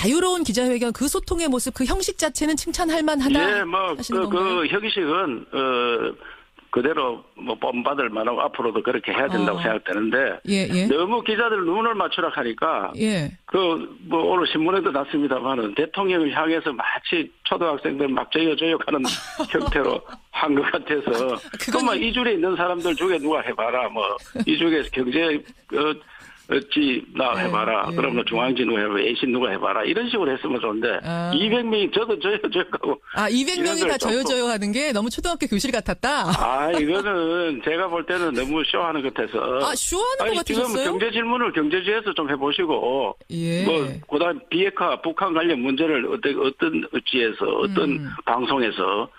자유로운 기자회견 그 소통의 모습 그 형식 자체는 칭찬할 만하다. 예, 뭐 그 형식은 그대로 뭐 본받을 만하고 앞으로도 그렇게 해야 된다고 생각되는데 너무 기자들 눈을 맞추라 하니까 뭐 오늘 신문에도 났습니다만은 대통령을 향해서 마치 초등학생들 막 저요저요하는 형태로 한 것 같아서 그만 이 줄에 있는 사람들 중에 누가 해봐라 뭐 이 중에 경제 나 해봐라. 그러면 중앙지 누가 해봐라. 애신 누가 해봐라. 이런 식으로 했으면 좋은데 200명이 저도 저요저요하고 200명이 다 저요저요 하는 게 너무 초등학교 교실 같았다. 이거는 제가 볼 때는 너무 쇼하는 것 같아서. 쇼하는 것 같으셨어요? 지금 경제 질문을 경제지에서 좀 해보시고 뭐 그다음 비핵화 북한 관련 문제를 어떤 지에서 어떤 방송에서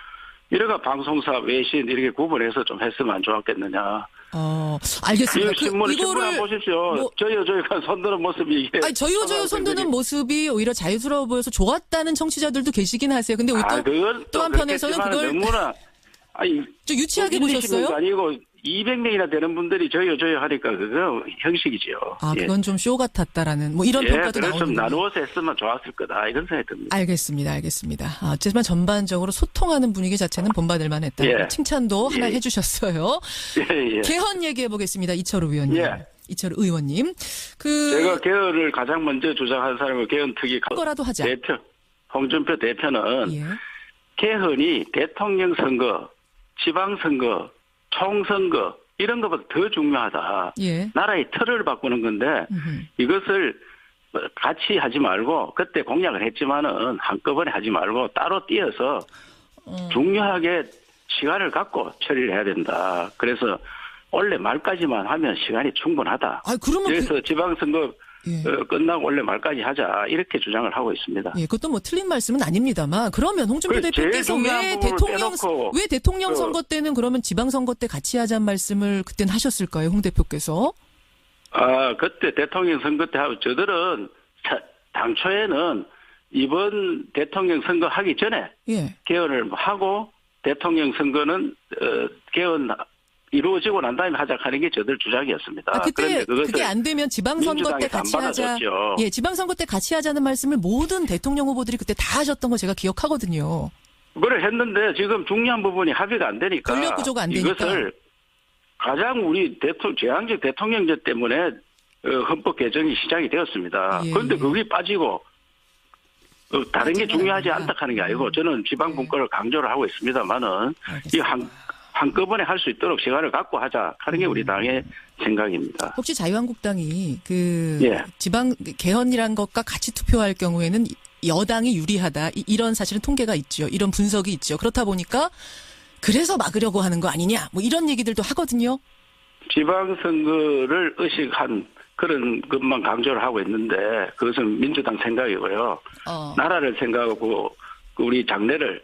이래가 방송사 외신 이렇게 구분해서 좀 했으면 안 좋았겠느냐. 알겠습니다. 신문 한번 보십시오. 저요저요한 손드는 모습이 이게. 저요저요 손드는 모습이 오히려 자유스러워 보여서 좋았다는 청취자들도 계시긴 하세요. 근데 또 한편에서는 그걸 너무나 좀 유치하게 보셨어요? 아니고 200명이나 되는 분들이 저요저요 하니까 그거 형식이죠. 그건 좀 쇼 같았다라는 뭐 이런 평가도 나오는 좀 나누어서 했으면 좋았을 거다 이런 생각이 듭니다. 알겠습니다. 하지만 전반적으로 소통하는 분위기 자체는 본받을 만했다. 칭찬도 하나 해주셨어요. 개헌 얘기해 보겠습니다. 이철우 의원님. 이철우 의원님. 제가 개헌을 가장 먼저 주장한 사람은 개헌 특위 거라도 하자. 대표 홍준표 대표는 개헌이 대통령 선거, 지방선거, 총선거 이런 것보다 더 중요하다. 나라의 틀을 바꾸는 건데 이것을 같이 하지 말고 그때 공약을 했지만은 한꺼번에 하지 말고 따로 띄어서 중요하게 시간을 갖고 처리를 해야 된다. 그래서 원래 말까지만 하면 시간이 충분하다. 그래서 지방선거 끝나고 원래 말까지 하자 이렇게 주장을 하고 있습니다. 그것도 뭐 틀린 말씀은 아닙니다만 그러면 홍준표 대표께서 왜 대통령 선거 때는 그러면 지방선거 때 같이 하자는 말씀을 그때는 하셨을까요, 홍 대표께서? 그때 대통령 선거 때 하고 저들은 당초에는 이번 대통령 선거 하기 전에 개헌을 하고 대통령 선거는 개헌 이루어지고 난 다음에 하자 하는 게 저들 주장이었습니다. 그때 그게 안 되면 지방선거 때 같이 하자. 지방선거 때 같이 하자는 말씀을 모든 대통령 후보들이 그때 다 하셨던 거 제가 기억하거든요. 그걸 했는데 지금 중요한 부분이 합의가 안 되니까 권력 구조가 안 되니까 이것을 가장 우리 제왕적 대통령제 때문에 헌법 개정이 시작이 되었습니다. 그런데 그게 빠지고 다른 게 중요하지 않다 하는 게 아니고 저는 지방 분권을 강조를 하고 있습니다만은 이 한꺼번에 할 수 있도록 시간을 갖고 하자 하는 게 우리 당의 생각입니다. 혹시 자유한국당이 지방 개헌이란 것과 같이 투표할 경우에는 여당이 유리하다 이런 사실은 통계가 있죠. 이런 분석이 있죠. 그렇다 보니까 그래서 막으려고 하는 거 아니냐 뭐 이런 얘기들도 하거든요. 지방선거를 의식한 그런 것만 강조를 하고 있는데 그것은 민주당 생각이고요. 나라를 생각하고 우리 장래를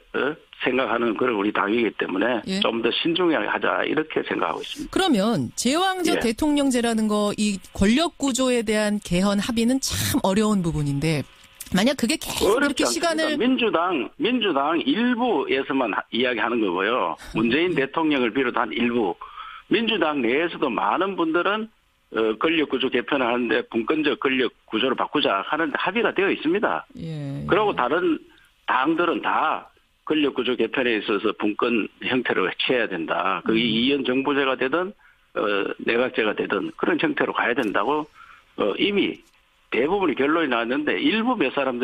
생각하는 그런 우리 당이기 때문에 좀 더 신중하게 하자 이렇게 생각하고 있습니다. 그러면 제왕적 대통령제라는 거 이 권력 구조에 대한 개헌 합의는 참 어려운 부분인데 만약 그게 계속 이렇게 시간을 민주당 일부에서만 이야기하는 거고요. 문재인 대통령을 비롯한 일부 민주당 내에서도 많은 분들은 권력 구조 개편을 하는데 분권적 권력 구조를 바꾸자 하는 합의가 되어 있습니다. 그리고 다른 당들은 다 권력구조 개편에 있어서 분권 형태로 취해야 된다. 그게 이현 정부제가 되든 내각제가 되든 그런 형태로 가야 된다고 이미 대부분이 결론이 나왔는데 일부 몇 사람만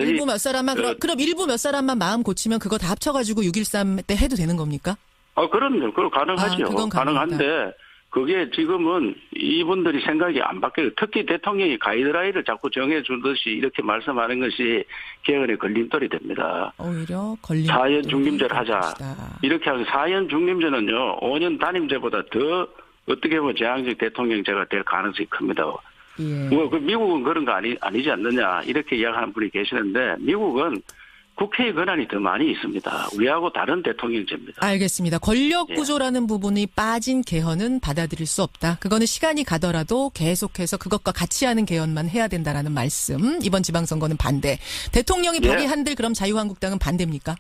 그럼 일부 몇 사람만 마음 고치면 그거 다 합쳐가지고 6.13 때 해도 되는 겁니까? 그럼요. 그거 가능하죠. 그건 가능한데 그게 지금은 이분들이 생각이 안 바뀌어요. 특히 대통령이 가이드라인을 자꾸 정해주듯이 이렇게 말씀하는 것이 개헌의 걸림돌이 됩니다. 오히려 사연 중림제를 하자. 이렇게 하면 사연 중림제는요. 5년 단임제보다 더 어떻게 보면 제왕적 대통령제가 될 가능성이 큽니다. 미국은 그런 거 아니지 않느냐 이렇게 이야기하는 분이 계시는데 미국은 국회의 권한이 더 많이 있습니다. 우리하고 다른 대통령제입니다. 알겠습니다. 권력 구조라는 부분이 빠진 개헌은 받아들일 수 없다. 그거는 시간이 가더라도 계속해서 그것과 같이 하는 개헌만 해야 된다라는 말씀. 이번 지방선거는 반대. 대통령이 발의한들 그럼 자유한국당은 반대입니까?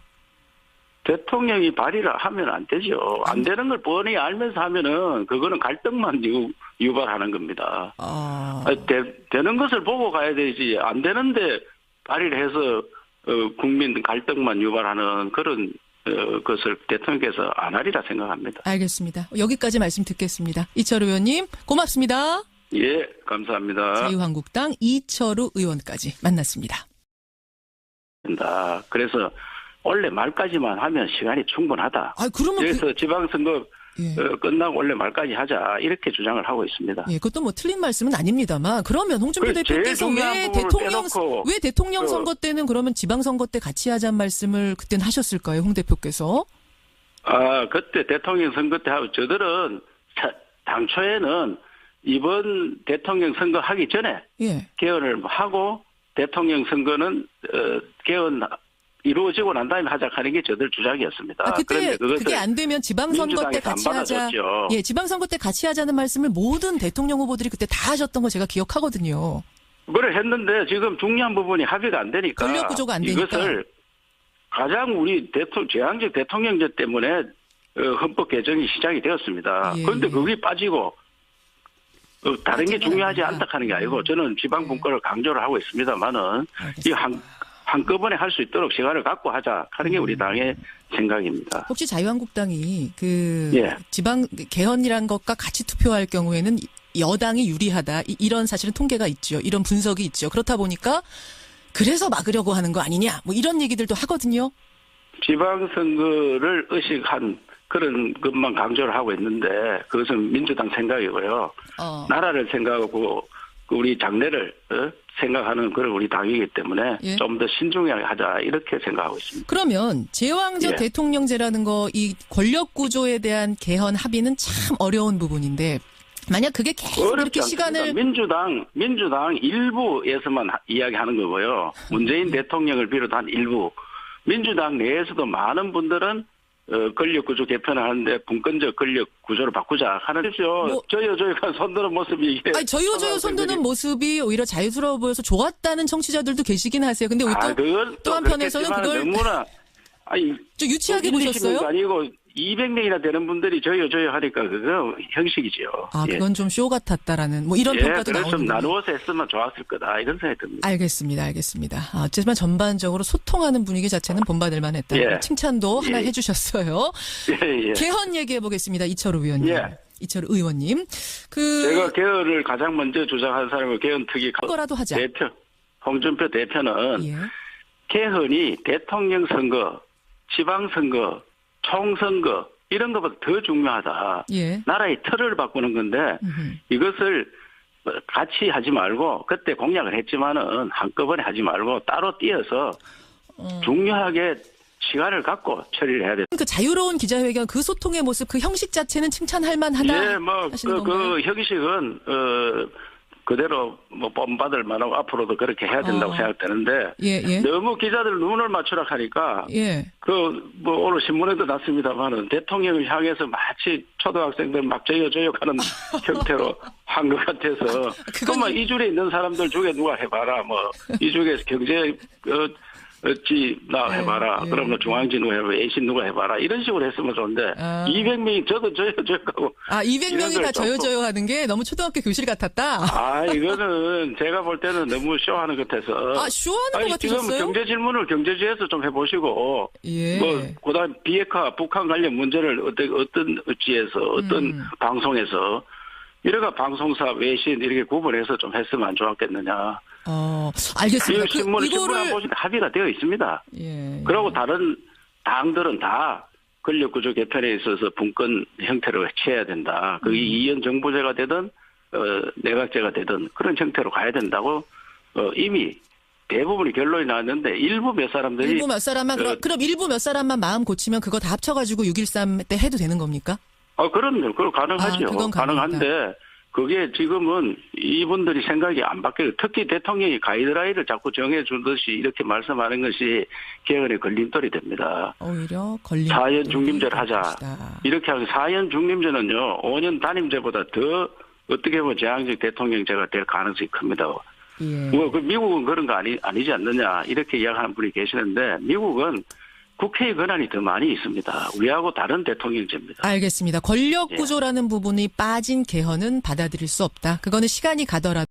대통령이 발의를 하면 안 되죠. 안 되는 걸 뻔히 알면서 하면은 그거는 갈등만 유발하는 겁니다. 되는 것을 보고 가야 되지. 안 되는데 발의를 해서 국민 갈등만 유발하는 그런 것을 대통령께서 안 하리라 생각합니다. 알겠습니다. 여기까지 말씀 듣겠습니다. 이철우 의원님 고맙습니다. 예, 감사합니다. 자유한국당 이철우 의원까지 만났습니다. 그래서 원래 말까지만 하면 시간이 충분하다. 그러면 그래서 지방선거 끝나고 원래 말까지 하자 이렇게 주장을 하고 있습니다. 예, 그것도 뭐 틀린 말씀은 아닙니다만 그러면 홍준표 대표께서 왜 대통령 선거 때는 그러면 지방선거 때 같이 하자는 말씀을 그때는 하셨을까요, 홍 대표께서? 그때 대통령 선거 때 하고 저들은 당초에는 이번 대통령 선거 하기 전에 개헌을 하고 대통령 선거는 개헌 이루어지고 난 다음에 하자 하는 게 저들 주장이었습니다. 그때 그게 안 되면 지방선거 때 같이 하자. 예, 지방선거 때 같이 하자는 말씀을 모든 대통령 후보들이 그때 다 하셨던 거 제가 기억하거든요. 그래 했는데 지금 중요한 부분이 합의가 안 되니까 권력 구조가 안 되니까 이것을 가장 우리 제왕적 대통령제 때문에 헌법 개정이 시작이 되었습니다. 그런데 그게 빠지고 다른 게 중요하지 않다 하는 게 아니고 저는 지방 분권을 강조를 하고 있습니다만은 이 한꺼번에 할 수 있도록 시간을 갖고 하자 하는 게 우리 당의 생각입니다. 혹시 자유한국당이 지방 개헌이란 것과 같이 투표할 경우에는 여당이 유리하다 이런 사실은 통계가 있죠. 이런 분석이 있죠. 그렇다 보니까 그래서 막으려고 하는 거 아니냐 뭐 이런 얘기들도 하거든요. 지방선거를 의식한 그런 것만 강조를 하고 있는데 그것은 민주당 생각이고요. 나라를 생각하고 우리 장래를 생각하는 그런 우리 당이기 때문에 좀 더 신중하게 하자 이렇게 생각하고 있습니다. 그러면 제왕적 대통령제라는 거 이 권력 구조에 대한 개헌 합의는 참 어려운 부분인데 만약 그게 계속 이렇게 시간을 민주당 일부에서만 이야기하는 거고요. 문재인 대통령을 비롯한 일부 민주당 내에서도 많은 분들은 권력 구조 개편을 하는데 분권적 권력 구조를 바꾸자 하는죠. 저요저요가 손드는 모습이 이게. 저요저요 손드는 모습이 오히려 자유스러워 보여서 좋았다는 청취자들도 계시긴 하세요. 근데 또 한편에서는 그걸 너무나 좀 유치하게 보셨어요? 아니고 200명이나 되는 분들이 저요 하니까 그거 형식이죠. 그건 좀 쇼 같았다라는 뭐 이런 평가도 나오는 좀 나누어서 했으면 좋았을 거다 이런 생각이 듭니다. 알겠습니다. 어쨌든 전반적으로 소통하는 분위기 자체는 본받을 만했다. 칭찬도 하나 해주셨어요. 개헌 얘기해 보겠습니다. 이철우 의원님. 이철우 의원님. 제가 개헌을 가장 먼저 주장한 사람은 개헌 특위 거라도 하자. 홍준표 대표는 개헌이 대통령 선거, 지방선거, 총선거 이런 것보다 더 중요하다. 나라의 틀을 바꾸는 건데 이것을 같이 하지 말고 그때 공약을 했지만은 한꺼번에 하지 말고 따로 띄어서 중요하게 시간을 갖고 처리를 해야 돼. 그 자유로운 기자회견 그 소통의 모습 그 형식 자체는 칭찬할 만하다. 그 형식은 그대로 본받을 만하고 앞으로도 그렇게 해야 된다고 생각되는데 너무 기자들 눈을 맞추라 하니까 오늘 신문에도 났습니다만은 대통령을 향해서 마치 초등학생들 막 저요 하는 형태로 한 것 같아서 그만 이 줄에 있는 사람들 중에 누가 해봐라 이 중에 경제 나 해봐라. 그러면 중앙지 누가 해봐라. 애신 누가 해봐라. 이런 식으로 했으면 좋은데 200명이 저도 저요 하고 200명이 다 저요 하는 게 너무 초등학교 교실 같았다. 이거는 제가 볼 때는 너무 쇼하는 것 같아서. 쇼하는 것 같으셨어요? 지금 경제 질문을 경제지에서 좀 해보시고 그다음 비핵화 북한 관련 문제를 어떤 지에서 어떤 방송에서 이래가 방송사 외신 이렇게 구분해서 좀 했으면 안 좋았겠느냐. 알겠습니다. 신문을 보시면 합의가 되어 있습니다. 그리고 다른 당들은 다 권력구조 개편에 있어서 분권 형태로 취해야 된다. 그게 이현 정부제가 되든 내각제가 되든 그런 형태로 가야 된다고 이미 대부분이 결론이 나왔는데 일부 몇 사람만 그럼 일부 몇 사람만 마음 고치면 그거 다 합쳐가지고 6.13 때 해도 되는 겁니까? 그럼요. 그거 가능하죠. 그건 가능한데 그게 지금은 이분들이 생각이 안 바뀌어요. 특히 대통령이 가이드라인을 자꾸 정해주듯이 이렇게 말씀하는 것이 개헌의 걸림돌이 됩니다. 오히려 걸림돌이. 사연 중림제를 하자. 이렇게 하면 사연 중림제는요. 5년 단임제보다 더 어떻게 보면 제왕적 대통령제가 될 가능성이 큽니다. 미국은 그런 거 아니지 않느냐 이렇게 이야기하는 분이 계시는데 미국은 국회의 권한이 더 많이 있습니다. 우리하고 다른 대통령제입니다. 알겠습니다. 권력 구조라는 부분이 빠진 개헌은 받아들일 수 없다. 그거는 시간이 가더라도